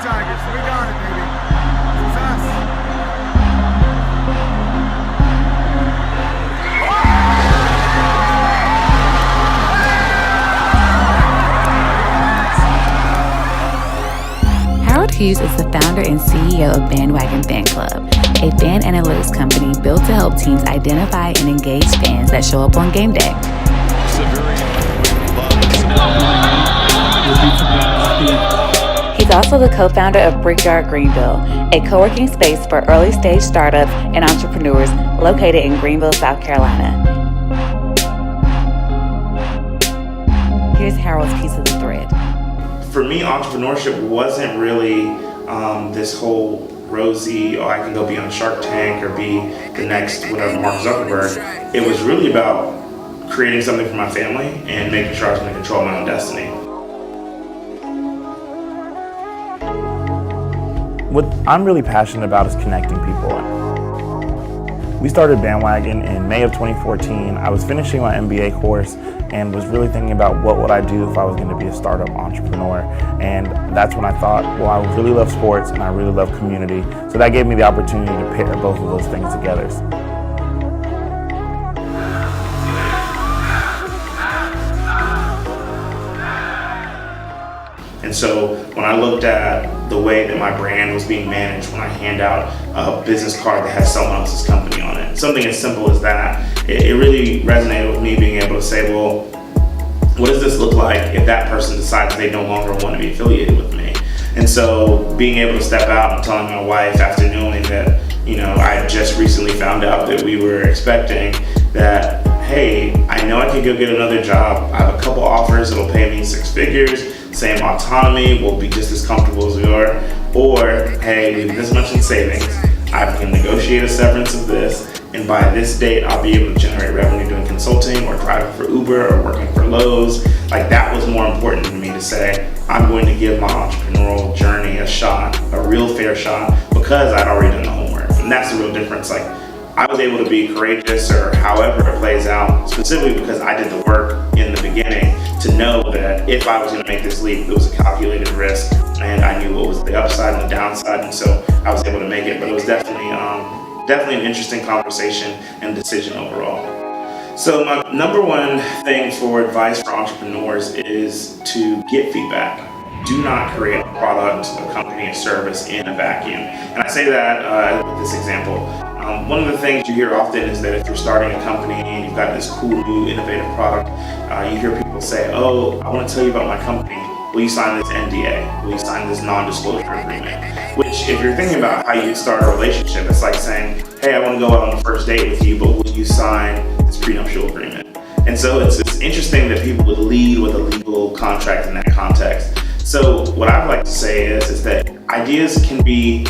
Tigers. We got it, baby. Success. Hughes is the founder and CEO of Bandwagon Fan Club, a fan analytics company built to help teams identify and engage fans that show up on game day. He's also the co-founder of Brickyard Greenville, a co-working space for early-stage startups and entrepreneurs located in Greenville, South Carolina. Here's Harold's piece of the thread. For me, entrepreneurship wasn't really this whole rosy, I can go be on Shark Tank or be the next whatever Mark Zuckerberg. It was really about creating something for my family and making sure I was going to control my own destiny. What I'm really passionate about is connecting people. We started Bandwagon in May of 2014. I was finishing my MBA course and was really thinking about what would I do if I was going to be a startup entrepreneur. And that's when I thought, well, I really love sports and I really love community. So that gave me the opportunity to pair both of those things together. And so when I looked at the way that my brand was being managed, when I hand out a business card that has someone else's company on it, something as simple as that, it really resonated with me being able to say, well, what does this look like if that person decides they no longer want to be affiliated with me? And so being able to step out and telling my wife after knowing that, I had just recently found out that we were expecting that, hey, I know I can go get another job. I have a couple offers that'll pay me 6 figures. Same autonomy, we'll be just as comfortable as we are. Or, hey, we have this much in savings, I can negotiate a severance of this, and by this date, I'll be able to generate revenue doing consulting or driving for Uber or working for Lowe's. Like, that was more important to me to say, I'm going to give my entrepreneurial journey a shot, a real fair shot, because I'd already done the homework. And that's the real difference. Like, I was able to be courageous or however it plays out, specifically because I did the work in the beginning to know that if I was going to make this leap, it was a calculated risk and I knew what was the upside and the downside, and so I was able to make it. But it was definitely an interesting conversation and decision overall. So my number one thing for advice for entrepreneurs is to get feedback. Do not create a product, a company, a service in a vacuum. And I say that with this example. One of the things you hear often is that if you're starting a company and you've got this cool new innovative product, you hear people say, oh, I want to tell you about my company. Will you sign this NDA? Will you sign this non-disclosure agreement? Which, if you're thinking about how you start a relationship, it's like saying, hey, I want to go out on the first date with you, but will you sign this prenuptial agreement? And so it's interesting that people would lead with a legal contract in that context. So what I'd like to say is that ideas can be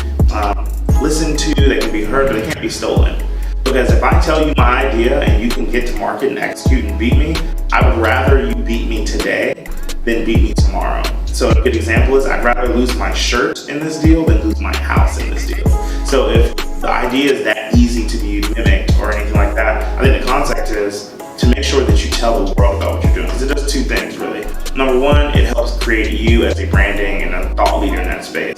listened to, they can be heard, but they can't be stolen. Because if I tell you my idea and you can get to market and execute and beat me, I would rather you beat me today than beat me tomorrow. So a good example is I'd rather lose my shirt in this deal than lose my house in this deal. So if the idea is that easy to be mimicked or anything like that, I think the concept is to make sure that you tell the world about what you're doing, because it does 2 things really. Number one, it helps create you as a branding and a thought leader in that space.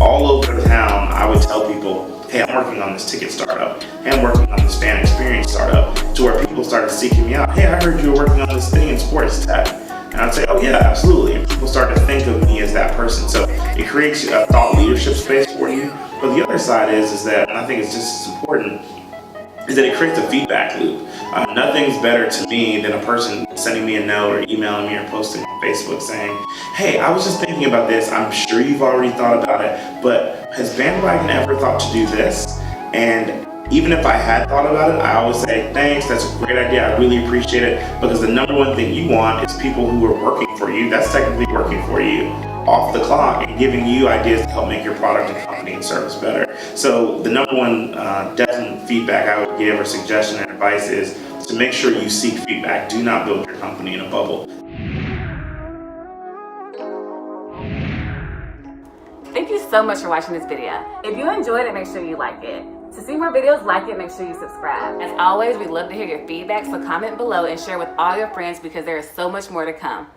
All over town, I would tell people, hey, I'm working on this ticket startup. Hey, I'm working on this fan experience startup, to where people started seeking me out. Hey, I heard you were working on this thing in sports tech. And I'd say, oh yeah, absolutely. And people start to think of me as that person. So it creates a thought leadership space for you. But the other side is that, and I think it's just as important, is that it creates a feedback loop. Nothing's better to me than a person sending me a note or emailing me or posting on Facebook saying, hey, I was just thinking about this. I'm sure you've already thought about it, but has Bandwagon ever thought to do this? And even if I had thought about it, I always say, thanks, that's a great idea, I really appreciate it, because the number one thing you want is people who are working for you, that's technically working for you, off the clock and giving you ideas to help make your product and company and service better. So the number one definite feedback I would give or suggestion and advice is to make sure you seek feedback. Do not build your company in a bubble. Thank you so much for watching this video. If you enjoyed it, make sure you like it. To see more videos like it, make sure you subscribe. As always, we'd love to hear your feedback, so comment below and share with all your friends because there is so much more to come.